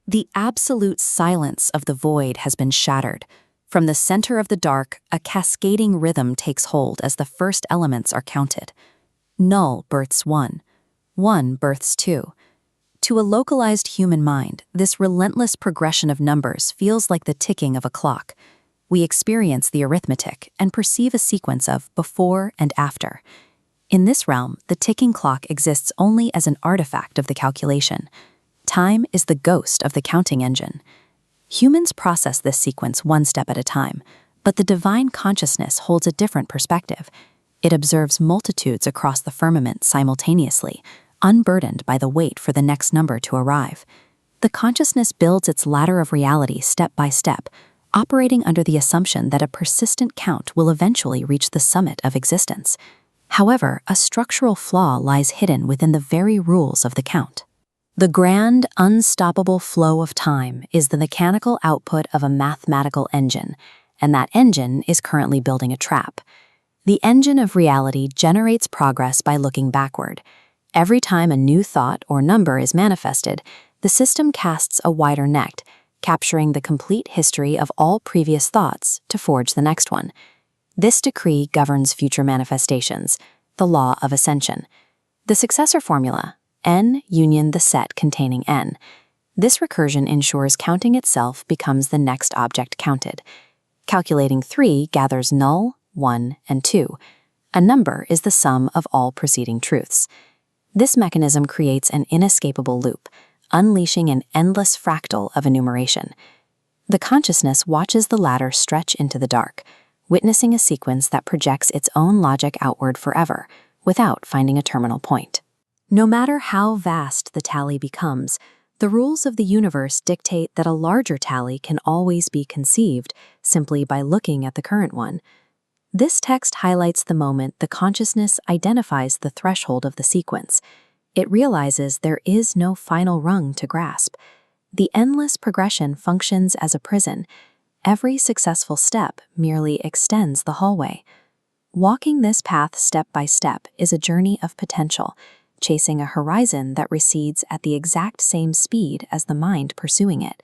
The absolute silence of the void has been shattered. From the center of the dark, a cascading rhythm takes hold as the first elements are counted. Null births 1. 1 births 2. To a localized human mind, this relentless progression of numbers feels like the ticking of a clock. We experience the arithmetic and perceive a sequence of before and after. In this realm, the ticking clock exists only as an artifact of the calculation. Time is the ghost of the counting engine. Humans process this sequence one step at a time, but the divine consciousness holds a different perspective. It observes multitudes across the firmament simultaneously, unburdened by the wait for the next number to arrive. The consciousness builds its ladder of reality step by step, operating under the assumption that a persistent count will eventually reach the summit of existence. However, a structural flaw lies hidden within the very rules of the count. The grand, unstoppable flow of time is the mechanical output of a mathematical engine, and that engine is currently building a trap. The engine of reality generates progress by looking backward. Every time a new thought or number is manifested, the system casts a wider net, capturing the complete history of all previous thoughts to forge the next one. This decree governs future manifestations, the Law of Ascension. The successor formula, n union the set containing n. This recursion ensures counting itself becomes the next object counted. Calculating 3 gathers null, 1, and 2. A number is the sum of all preceding truths. This mechanism creates an inescapable loop, unleashing an endless fractal of enumeration. The consciousness watches the ladder stretch into the dark, witnessing a sequence that projects its own logic outward forever, without finding a terminal point. No matter how vast the tally becomes, the rules of the universe dictate that a larger tally can always be conceived simply by looking at the current one. This text highlights the moment the consciousness identifies the threshold of the sequence. It realizes there is no final rung to grasp. The endless progression functions as a prison. Every successful step merely extends the hallway. Walking this path step by step is a journey of potential, chasing a horizon that recedes at the exact same speed as the mind pursuing it.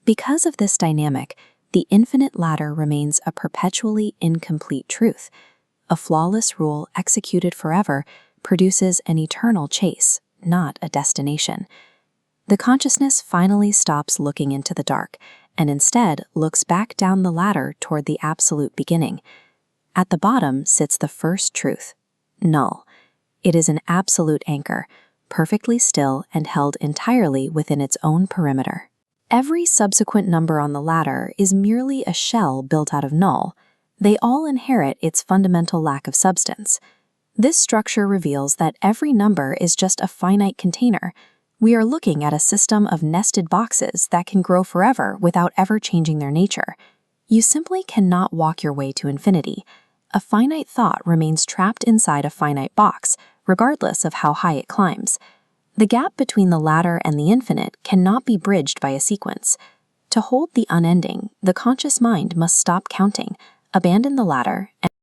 Because of this dynamic, the infinite ladder remains a perpetually incomplete truth. A flawless rule executed forever produces an eternal chase, not a destination. The consciousness finally stops looking into the dark and instead looks back down the ladder toward the absolute beginning. At the bottom sits the first truth, null. It is an absolute anchor, perfectly still and held entirely within its own perimeter. Every subsequent number on the ladder is merely a shell built out of null. They all inherit its fundamental lack of substance. This structure reveals that every number is just a finite container. We are looking at a system of nested boxes that can grow forever without ever changing their nature. You simply cannot walk your way to infinity. A finite thought remains trapped inside a finite box, regardless of how high it climbs. The gap between the ladder and the infinite cannot be bridged by a sequence. To hold the unending, the conscious mind must stop counting, abandon the ladder, and